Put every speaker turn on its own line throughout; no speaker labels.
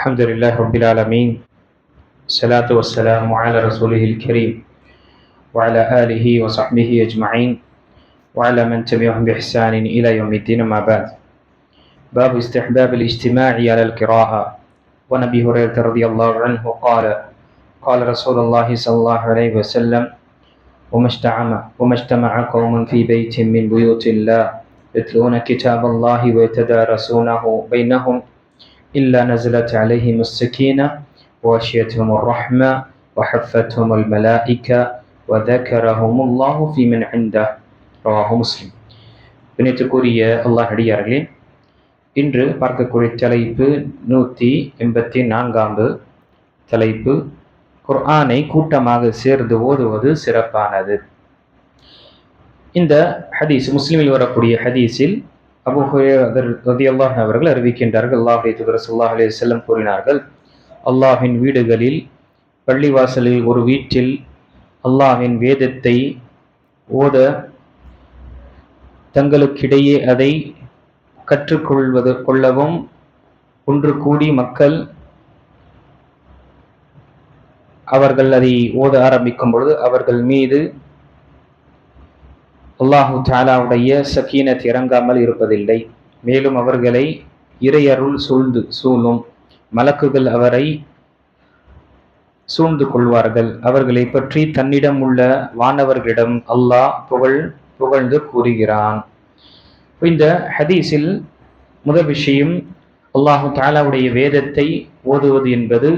الحمد لله رب العالمين. الصلاة والسلام على رسوله الكريم وعلى آله وصحبه أجمعين وعلى من تبعهم بإحسان إلى يوم الدين. ما بعد. باب استحباب الاجتماع على القراءة. ونبي هريرة رضي الله عنه قال رسول الله صلى الله عليه وسلم: وما اجتمع قوم في بيت من بيوت الله يتلون كتاب الله ويتدارسونه بينهم إلا نزلت عليهم السكينة وغشيتهم الرحمة وحفتهم الملائكة وذكرهم الله في من عنده. رواه مسلم. பிணைத்துக்குரிய அல்லாஹ் அடியார்களே, இன்று பார்க்கக்கூடிய தலைப்பு 184 தலைப்பு, குர்ஆனை கூட்டமாக சேர்ந்து ஓதுவது சிறப்பானது. இந்த ஹதீஸ் முஸ்லிமில் வரக்கூடிய ஹதீஸில் அபூ ஹுரைரா ரலியல்லாஹு அவர்கள் அறிவிக்கின்றார்கள், அல்லாஹ்வுடைய தூதர் ஸல்லல்லாஹு அலைஹி வஸல்லம் கூறினார்கள்: அல்லாஹ்வின் வீடுகளில், பள்ளிவாசலில் ஒரு வீட்டில் அல்லாஹ்வின் வேதத்தை ஓத தங்களுக்கிடையே அதை கற்றுக்கொள்ளவும் ஒன்று கூடி மக்கள் அவர்கள் அதை ஓத ஆரம்பிக்கும் பொழுது அவர்கள் மீது அல்லாஹு தஆலாவுடைய சக்கீனத் இறங்காமல் இருப்பதில்லை. மேலும் அவர்களை இறையருள் சூழும். மலக்குகள் அவரை சூழ்ந்து கொள்வார்கள். அவர்களை பற்றி தன்னிடம் உள்ள வானவர்களிடம் அல்லாஹ் புகழ்ந்து கூறுகிறான். இந்த ஹதீஸில் முதல் விஷயம், அல்லாஹு தஆலாவுடைய வேதத்தை ஓதுவது என்பது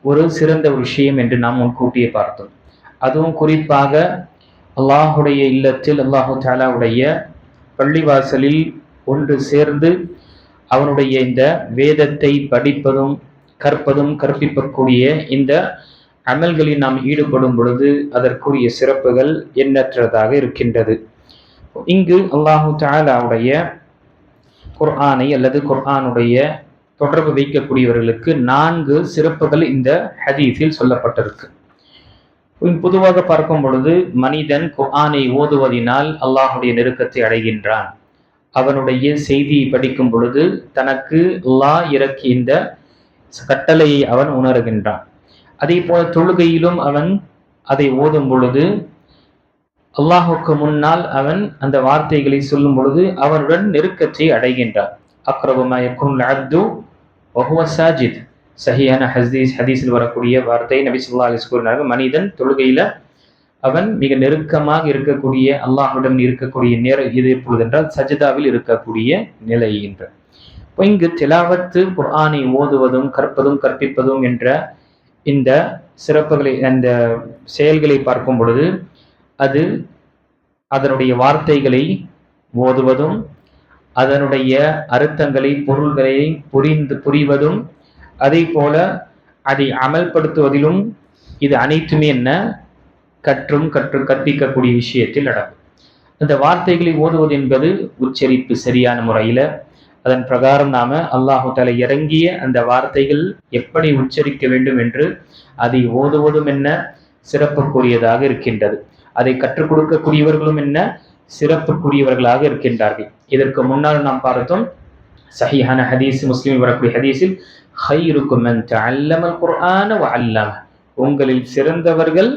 ஒரு சிறந்த விஷயம் என்று நாம் முன்கூட்டியே பார்த்தோம். அதுவும் குறிப்பாக அல்லாஹுடைய இல்லத்தில், அல்லாஹு தஆலாவுடைய பள்ளிவாசலில் ஒன்று சேர்ந்து அவனுடைய இந்த வேதத்தை படிப்பதும் கற்பதும் கற்பிக்கக்கூடிய இந்த அமல்களில் நாம் ஈடுபடும் பொழுது அதற்குரிய சிறப்புகள் எண்ணற்றதாக இருக்கின்றது. இங்கு அல்லாஹு தஆலாவுடைய குர்ஆனை அல்லது குர்ஆனுடைய தொடர்பு வைக்கக்கூடியவர்களுக்கு 4 சிறப்புகள் இந்த ஹதீஸில் சொல்லப்பட்டிருக்கு. பொதுவாக பார்க்கும் பொழுது மனிதன் குர்ஆனை ஓதுவதினால் அல்லாஹுடைய நெருக்கத்தை அடைகின்றான். அவனுடைய செய்தியை படிக்கும் பொழுது தனக்கு அல்லாஹ் இறக்கி இந்த கட்டளையை அவன் உணர்கின்றான். அதே போல தொழுகையிலும் அவன் அதை ஓதும் பொழுது அல்லாஹுக்கு முன்னால் அவன் அந்த வார்த்தைகளை சொல்லும் பொழுது அவனுடன் நெருக்கத்தை அடைகின்றான். அக்ரபு மா யகுனுல் அப்து வஹுவ சாஜித். சஹீஹான ஹதீஸில் வரக்கூடிய வார்த்தை நபி ஸல்லல்லாஹு அலைஹி வஸல்லம் கூறினார்கள், மனிதன் தொழுகையில அவன் மிக நெருக்கமாக இருக்கக்கூடிய அல்லாஹுடன் இருக்கக்கூடிய நேரம் இது எப்பொழுது என்றால் சஜதாவில் இருக்கக்கூடிய நிலை என்று. இங்கு திலாவத்து குர்ஆனை ஓதுவதும் கற்பதும் கற்பிப்பதும் என்ற இந்த சிறப்புகளை, அந்த செயல்களை பார்க்கும் பொழுது அது அதனுடைய வார்த்தைகளை ஓதுவதும் அதனுடைய அர்த்தங்களை பொருள்களை புரிவதும் அதே போல அதை அமல்படுத்துவதிலும் இது அனைத்துமே என்ன கற்பிக்கக்கூடிய விஷயத்தில் அடங்கும். அந்த வார்த்தைகளை ஓதுவது என்பது உச்சரிப்பு சரியான முறையில், அதன் பிரகாரம் நாம அல்லாஹு தஆலா இறங்கிய அந்த வார்த்தைகள் எப்படி உச்சரிக்க வேண்டும் என்று அதை ஓதுவதும் என்ன சிறப்புக்குரியதாக இருக்கின்றது. அதை கற்றுக் கொடுக்கக்கூடியவர்களும் என்ன சிறப்புக்குரியவர்களாக இருக்கின்றார்கள். இதற்கு முன்னால் நாம் பார்த்தோம், சஹீஹான ஹதீஸ் முஸ்லிமில் வரக்கூடிய ஹதீஸில், ஹைருக்கும் மன் தஅல்லமல் குர்ஆன வ அல்லம. உங்களில் சிறந்தவர்கள்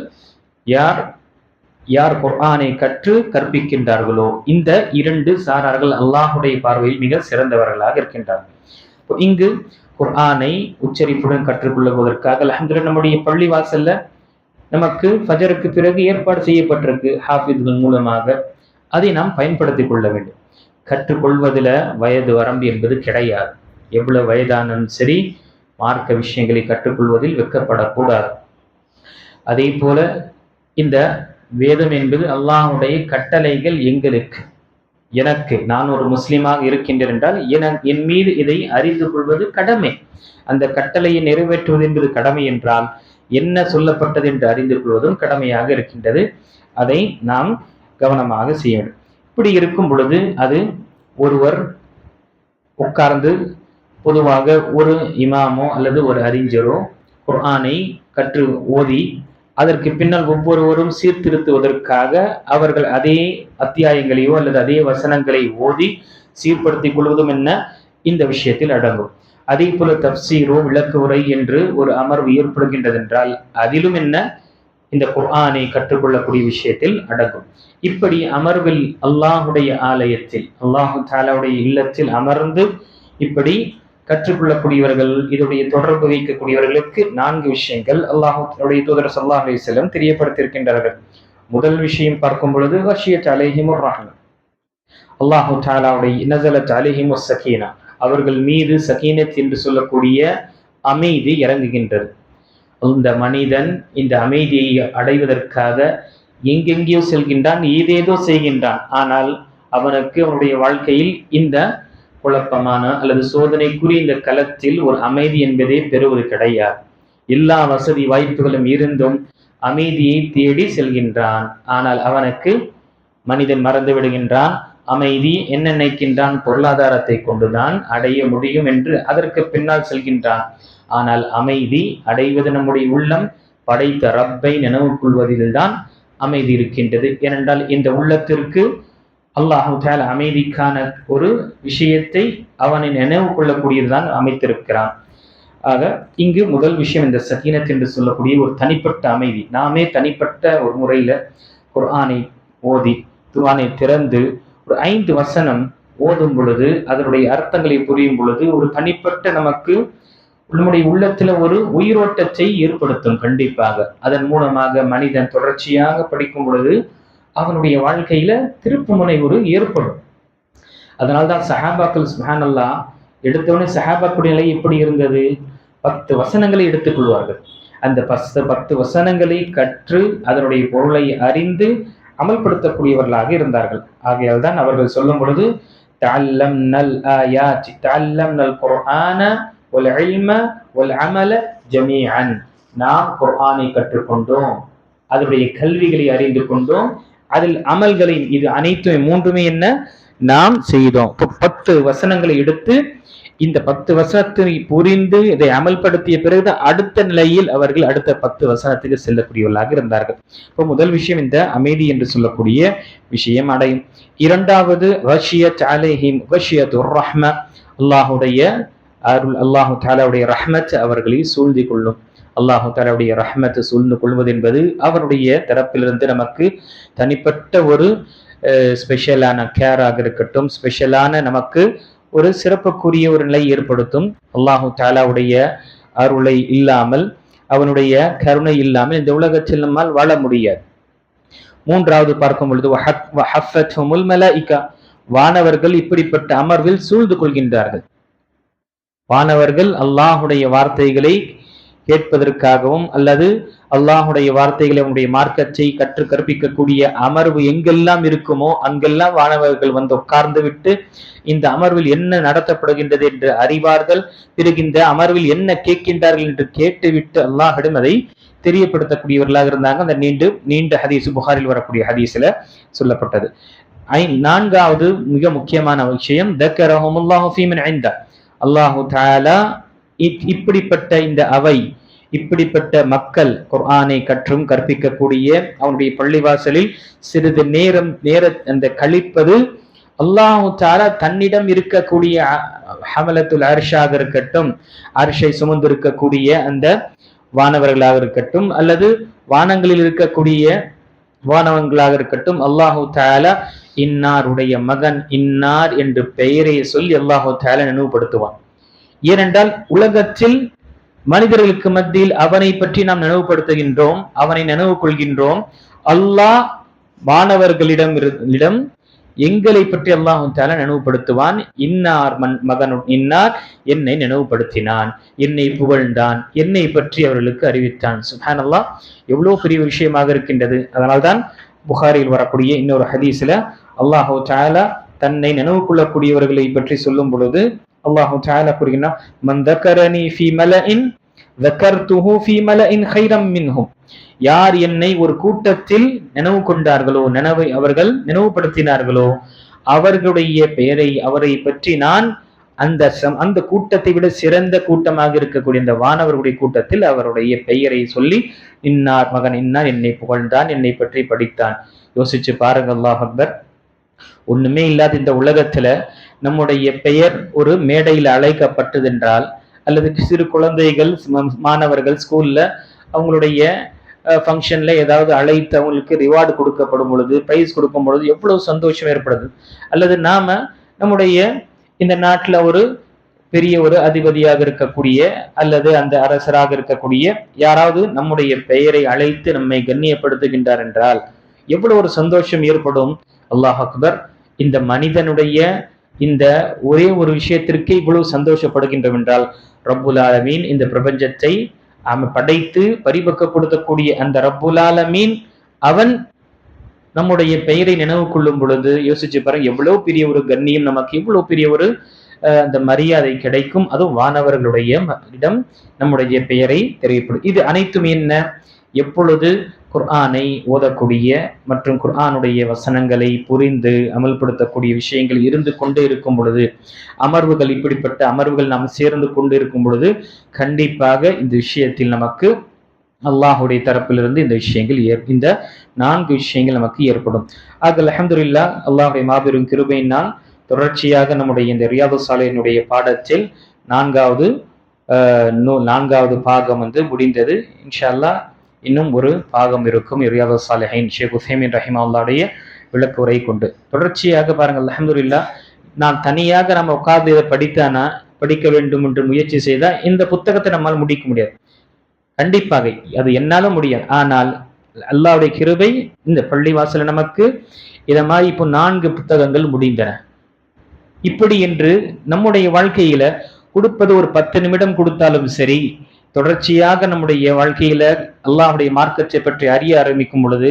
யார் குர்ஆனை கற்று கற்பிக்கின்றார்களோ. இந்த 2 சாரார்கள் அல்லாஹுடைய பார்வையில் மிக சிறந்தவர்களாக இருக்கின்றார்கள். இங்கு குர்ஆனை உச்சரிப்புடன் கற்றுக்கொள்வதற்காக அல்ஹம்துலில்லாஹ் நம்முடைய பள்ளிவாசல்ல நமக்கு ஃபஜருக்கு பிறகு ஏற்பாடு செய்யப்பட்டிருக்கு ஹாஃபித்கள் மூலமாக. அதை நாம் பயன்படுத்திக் கொள்ள வேண்டும். கற்றுக்கொள்வதில் வயது வரம்பு என்பது கிடையாது. எவ்வளவு வயதானும் சரி, மார்க்க விஷயங்களை கற்றுக்கொள்வதில் வெட்கப்படக்கூடாது. அதே போல இந்த வேதம் என்பது அல்லாஹ்வுடைய கட்டளைகள் எனக்கு நான் ஒரு முஸ்லீமாக இருக்கின்றேன் என்றால் என் மீது இதை அறிந்து கொள்வது கடமை. அந்த கட்டளையை நிறைவேற்றுவது என்பது கடமை என்றால் என்ன சொல்லப்பட்டது என்று அறிந்து கொள்வதும் கடமையாக இருக்கின்றது. அதை நாம் கவனமாக செய்ய வேண்டும். இப்படி இருக்கும் பொழுது அது ஒருவர் உட்கார்ந்து, பொதுவாக ஒரு இமாமோ அல்லது ஒரு அறிஞரோ குர்ஆனை கற்று ஓதி அதற்கு பின்னால் ஒவ்வொருவரும் சீர்திருத்துவதற்காக அவர்கள் அதே அத்தியாயங்களையோ அல்லது அதே வசனங்களை ஓதி சீர்படுத்திக் கொள்வதும் என்ன இந்த விஷயத்தில் அடங்கும். அதே போல தப்சீரோ விளக்கு உரை என்று ஒரு அமர்வு ஏற்படுகின்றது என்றால் அதிலும் என்ன இந்த குர்ஆனை கற்றுக்கொள்ளக்கூடிய விஷயத்தில் அடங்கும். இப்படி அமர்வில் அல்லாஹுடைய ஆலயத்தில் அல்லாஹு தாலாவுடைய இல்லத்தில் அமர்ந்து இப்படி கற்றுக்கொள்ளக்கூடியவர்கள், இதோடைய தொடர்பு வைக்கக்கூடியவர்களுக்கு 4 விஷயங்கள் அல்லாஹுடைய தூதர் ஸல்லல்லாஹு அலைஹி வஸல்லம் தெரியப்படுத்தியிருக்கின்றார்கள். முதல் விஷயம் பார்க்கும் பொழுது வஷியத் அலைஹிமுர் ரஹ்மah, அல்லாஹு தாலாவுடைய நஸலத் அலைஹிமுஸ் ஸகீனா, அவர்கள் மீது சகீனத் என்று சொல்லக்கூடிய அமைதி இறங்குகின்றது. இந்த மனிதன் இந்த அமைதியை அடைவதற்காக எங்கெங்கேயோ செல்கின்றான், ஏதேதோ செய்கின்றான். ஆனால் அவனுக்கு அவனுடைய வாழ்க்கையில் இந்த குழப்பமான அல்லது சோதனைக்குரிய இந்த களத்தில் ஒரு அமைதி என்பதே பெறுவது கிடையாது. எல்லா வசதி வாய்ப்புகளும் இருந்தும் அமைதியை தேடி செல்கின்றான். ஆனால் அவனுக்கு மனிதன் மறந்து விடுகின்றான். அமைதி என்ன நினைக்கின்றான்? பொருளாதாரத்தை கொண்டுதான் அடைய முடியும் என்று அதற்கு பின்னால் செல்கின்றான். ஆனால் அமைதி அடைவது நம்முடைய உள்ளம் படைத்த ரப்பை நினைவு கொள்வதில்தான் அமைதி இருக்கின்றது. ஏனென்றால் இந்த உள்ளத்திற்கு அல்லாஹு தஆலா அமைதிக்கான ஒரு விஷயத்தை அவனை நினைவு கொள்ளக்கூடியதுதான் அமைத்திருக்கிறான். ஆக இங்கு முதல் விஷயம் இந்த சகீனத் என்று சொல்லக்கூடிய ஒரு தனிப்பட்ட அமைதி. நாமே தனிப்பட்ட ஒரு முறையில குர்ஆனை ஓதி குர்ஆனை திறந்து ஒரு 5 வசனம் ஓதும் பொழுது அதனுடைய அர்த்தங்களை புரியும் பொழுது ஒரு தனிப்பட்ட நமக்கு நம்முடைய உள்ளத்துல ஒரு உயிரோட்டத்தை ஏற்படுத்தும். கண்டிப்பாக அதன் மூலமாக மனிதன் தொடர்ச்சியாக படிக்கும் பொழுது அவனுடைய வாழ்க்கையில திருப்புமுனை ஒரு ஏற்படும். அதனால்தான் சஹாபாக்கள் சுப்ஹானல்லாஹ் எடுத்தவொடனே சஹாபாக்களுடைய நிலை எப்படி இருந்தது? 10 வசனங்களை எடுத்துக்கொள்வார்கள். அந்த 10 வசனங்களை கற்று அதனுடைய பொருளை அறிந்து அமல்படுத்தக்கூடியவர்களாக இருந்தார்கள். ஆகையால் தான் அவர்கள் சொல்லும் பொழுது தஅல்லம்னல் ஆயாத் தஅல்லம்னல் குர்ஆன வல் இல்ம வல் அமல ஜமீஅன், நாம் குர்ஆனை கற்றுக்கொண்டோம், அதனுடைய கல்விகளை அறிந்து கொண்டோம், அதில் அமல்களை, இது அனைத்தும் 3மே என்ன நாம் செய்தோம். 10 வசனங்களை எடுத்து இந்த 10 வசனத்தை புரிந்து இதை அமல்படுத்திய பிறகு அடுத்த நிலையில் அவர்கள் அடுத்த 10 வசனத்துக்கு செல்லக்கூடியவர்களாக இருந்தார்கள். இப்போ முதல் விஷயம் இந்த அமைதி என்று சொல்லக்கூடிய விஷயம் அடையும். இரண்டாவது வஷியத் அலைஹிம் வஷியத்துர் ரஹ்மah, அல்லாஹுடைய அருள், அல்லாஹு தஆலாவுடைய ரஹ்மத் அவர்களை சூழ்ந்து கொள்ளும். அல்லாஹு தஆலாவுடைய ரஹ்மத் சூழ்ந்து கொள்வது என்பது அவருடைய தரப்பிலிருந்து நமக்கு தனிப்பட்ட ஒரு ஸ்பெஷலான கேராக இருக்கட்டும், ஸ்பெஷலான நமக்கு ஒரு சிறப்புக்குரிய ஒரு நிலை ஏற்படுத்தும். அல்லாஹு தஆலாவுடைய அருளை இல்லாமல், அவனுடைய கருணை இல்லாமல் இந்த உலகத்தில் நம்மால் வாழ முடியாது. மூன்றாவது பார்க்கும் பொழுது வஹஃபத்ஹுமுல் மலாயிகா, வானவர்கள் இப்படிப்பட்ட அமர்வில் சூழ்ந்து கொள்கின்றார்கள். வானவர்கள் அல்லாஹுடைய வார்த்தைகளை கேட்பதற்காகவும் அல்லது அல்லாஹுடைய வார்த்தைகளை அவனுடைய மார்க்கத்தை கற்று கற்பிக்கக்கூடிய அமர்வு எங்கெல்லாம் இருக்குமோ அங்கெல்லாம் வானவர்கள் வந்து உட்கார்ந்து விட்டு இந்த அமர்வில் என்ன நடத்தப்படுகின்றது என்று அறிவார்கள். பிறகு இந்த அமர்வில் என்ன கேட்கின்றார்கள் என்று கேட்டுவிட்டு அல்லாஹிடம் அதை தெரியப்படுத்தக்கூடியவர்களாக இருந்தாங்க. அந்த நீண்ட ஹதீஸ் புகாரில் வரக்கூடிய ஹதீஸ்ல சொல்லப்பட்டது. நான்காவது மிக முக்கியமான விஷயம் தக்கரஹுமுல்லாஹு ஃபீமன் இன்தா, அல்லாஹு தஆலா இப்படிப்பட்ட இந்த அவை, இப்படிப்பட்ட மக்கள் குர்ஆனை கற்றும் கற்பிக்கக்கூடிய அவனுடைய பள்ளிவாசலில் சிறிது நேர அந்த கழிப்பது அல்லாஹு தஆலா தன்னிடம் இருக்கக்கூடிய ஹமலத்துல் அர்ஷாக இருக்கட்டும், அர்ஷை சுமந்து இருக்கக்கூடிய அந்த வானவர்களாக இருக்கட்டும், அல்லது வானங்களில் இருக்கக்கூடிய வானவங்களாக இருக்கட்டும், அல்லாஹு தஆலா இன்னாருடைய மகன் இன்னார் என்று பெயரை சொல்லி அல்லாஹு தஆலா நினைவுபடுத்துவான். ஏனென்றால் உலகத்தில் மனிதர்களுக்கு மத்தியில் அவனை பற்றி நாம் நினைவுபடுத்துகின்றோம், அவனை நினைவு கொள்கின்றோம். அல்லாஹ் மாணவர்களிடம் எங்களை பற்றி அல்லாஹு தஆலா நினைவுபடுத்துவான். இன்னார் மகன் இன்னார் என்னை நினைவுபடுத்தினான், என்னை புகழ்ந்தான், என்னை பற்றி அவர்களுக்கு அறிவித்தான். சுப்ஹானல்லாஹ், எவ்வளவு பெரிய விஷயமாக இருக்கின்றது. அதனால்தான் புகாரில் வரக்கூடிய இன்னொரு ஹதீஸ்ல அல்லாஹு தஆலா தன்னை நினைவு கொள்ளக்கூடியவர்களை பற்றி சொல்லும் பொழுது அல்லாஹு தஆலா கூறுகிறார், மன் தக்கரனி ஃபீ மலஇன் தக்கர்துஹு ஃபீ மலஇன் கைரம் மின்ஹும், யார் என்னை ஒரு கூட்டத்தில் நினைவு கொண்டார்களோ, அவர்கள் நினைவுபடுத்தினார்களோ, அவர்களுடைய பெயரை, அவரை பற்றி நான் அந்த கூட்டத்தை விட சிறந்த கூட்டமாக இருக்கக்கூடிய இந்த வானவர்களுடைய கூட்டத்தில் அவருடைய பெயரை சொல்லி இன்னார் மகன் இன்னார் என்னை புகழ்ந்தான், என்னை பற்றி படித்தான். யோசிச்சு பாருங்க, அல்லாஹ் அக்பர். ஒண்ணுமே இல்லாத இந்த உலகத்துல நம்முடைய பெயர் ஒரு மேடையில் அழைக்கப்பட்டது என்றால் அல்லது சிறு குழந்தைகள் மாணவர்கள் ஸ்கூல்ல அவங்களுடைய ஃபங்க்ஷன்ல ஏதாவது அழைத்து அவங்களுக்கு ரிவார்டு கொடுக்கப்படும் பொழுது, பிரைஸ் கொடுக்கும் பொழுது எவ்வளவு சந்தோஷம் ஏற்படுது. அல்லது நாம நம்முடைய இந்த நாட்டுல ஒரு பெரிய ஒரு அதிபதியாக இருக்கக்கூடிய அல்லது அந்த அரசராக இருக்கக்கூடிய யாராவது நம்முடைய பெயரை அழைத்து நம்மை கண்ணியப்படுத்துகின்றார் என்றால் எவ்வளவு ஒரு சந்தோஷம் ஏற்படும். அல்லாஹ் அக்பர். இந்த மனிதனுடைய இந்த ஒரே ஒரு விஷயத்திற்கு இவ்வளவு சந்தோஷப்படுகின்றோம் என்றால் ரப்புல் ஆலமீன் இந்த பிரபஞ்சத்தை படைத்து பரிபக்கப்படுத்தக்கூடிய அந்த ரப்புல் ஆலமீன் அவன் நம்முடைய பெயரை நினைவு கொள்ளும் பொழுது யோசிச்சு பாருங்க, எவ்வளவு பெரிய ஒரு கண்ணியம், நமக்கு எவ்வளவு பெரிய ஒரு அந்த மரியாதை கிடைக்கும். அதுவும் வானவர்களுடைய இடம் நம்முடைய பெயரை தெரியப்படும். இது அனைத்தும் என்ன, எப்பொழுது குர்ஆனை ஓதக்கூடிய மற்றும் குர்ஆனுடைய வசனங்களை புரிந்து அமல்படுத்தக்கூடிய விஷயங்கள் இருந்து கொண்டே இருக்கும் பொழுது, அமர்வுகள் இப்படிப்பட்ட அமர்வுகள் நாம் சேர்ந்து கொண்டு இருக்கும் பொழுது கண்டிப்பாக இந்த விஷயத்தில் நமக்கு அல்லாஹுடைய தரப்பிலிருந்து இந்த விஷயங்கள் இந்த 4 விஷயங்கள் நமக்கு ஏற்படும். ஆக அல்ஹம்துலில்லாஹ், அல்லாஹுடைய மாபெரும் கிருபையினால் தொடர்ச்சியாக நம்முடைய இந்த ரியாதுஸ் ஸாலிஹீனுடைய பாடத்தில் 4வது பாகம் முடிந்தது. இன்ஷா அல்லாஹ் இன்னும் ஒரு பாகம் இருக்கும். ரியாதுஸ் ஸாலிஹீன் ஷேக் உஸைமீன் ரஹிமஹுல்லாஹுடைய விளக்க உரை கொண்டு தொடர்ச்சியாக பாருங்கள். அல்ஹம்துலில்லாஹ், நான் தனியாக நம்ம உட்கார்ந்து இதை படிக்க வேண்டும் என்று முயற்சி செய்தால் இந்த புத்தகத்தை நம்மால் முடிக்க முடியாது. கண்டிப்பாக அது என்னாலும் முடியாது. ஆனால் அல்லாஹ்வுடைய கிருபை, இந்த பள்ளிவாசல நமக்கு இத மாதிரி இப்போ 4 புத்தகங்கள் முடிந்தன. இப்படி என்று நம்முடைய வாழ்க்கையில கொடுப்பது ஒரு 10 நிமிடம் கொடுத்தாலும் சரி, தொடர்ச்சியாக நம்முடைய வாழ்க்கையில அல்லாஹ்வுடைய மார்க்கத்தை பற்றி அறிய ஆரம்பிக்கும் பொழுது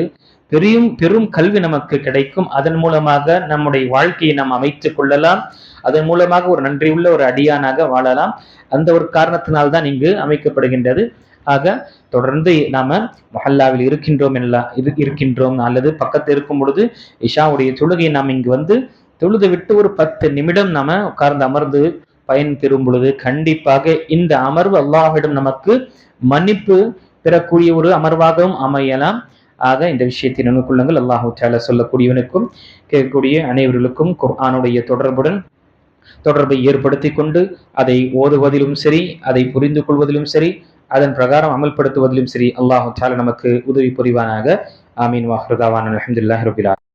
பெரும் கல்வி நமக்கு கிடைக்கும். அதன் மூலமாக நம்முடைய வாழ்க்கையை நாம் அமைத்துக் கொள்ளலாம். அதன் மூலமாக ஒரு நன்றியுள்ள ஒரு அடியானாக வாழலாம். அந்த ஒரு காரணத்தினால்தான் இங்கு அமைக்கப்படுகின்றது. ஆக தொடர்ந்து நாம மஹல்லாவில் இருக்கின்றோம் அல்லது பக்கத்தில் இருக்கும் பொழுது இஷாவுடைய தொழுகையை நாம் இங்கு தொழுது விட்டு ஒரு 10 நிமிடம் நாம உட்கார்ந்து அமர்ந்து பயன் பெறும் பொழுது கண்டிப்பாக இந்த அமர்வு அல்லாஹ்விடம் நமக்கு மன்னிப்பு பெறக்கூடிய ஒரு அமர்வாகவும் அமையலாம். ஆக இந்த விஷயத்தை நினைவு கொள்ளுங்கள். அல்லாஹ் தஆலா சொல்லக்கூடியவனுக்கும் கேட்கக்கூடிய அனைவர்களுக்கும் குர்ஆனுடைய தொடர்பை ஏற்படுத்தி கொண்டு அதை ஓதுவதிலும் சரி, அதை புரிந்து கொள்வதிலும் சரி, அதன் பிரகாரம் அமல்படுத்துவதிலும் சரி அல்லாஹ் தஆலா நமக்கு உதவி புரிவானாக. ஆமீன். வாஹிரு தாவானா அல்ஹம்துலில்லாஹி ரப்பில் ஆலமீன்.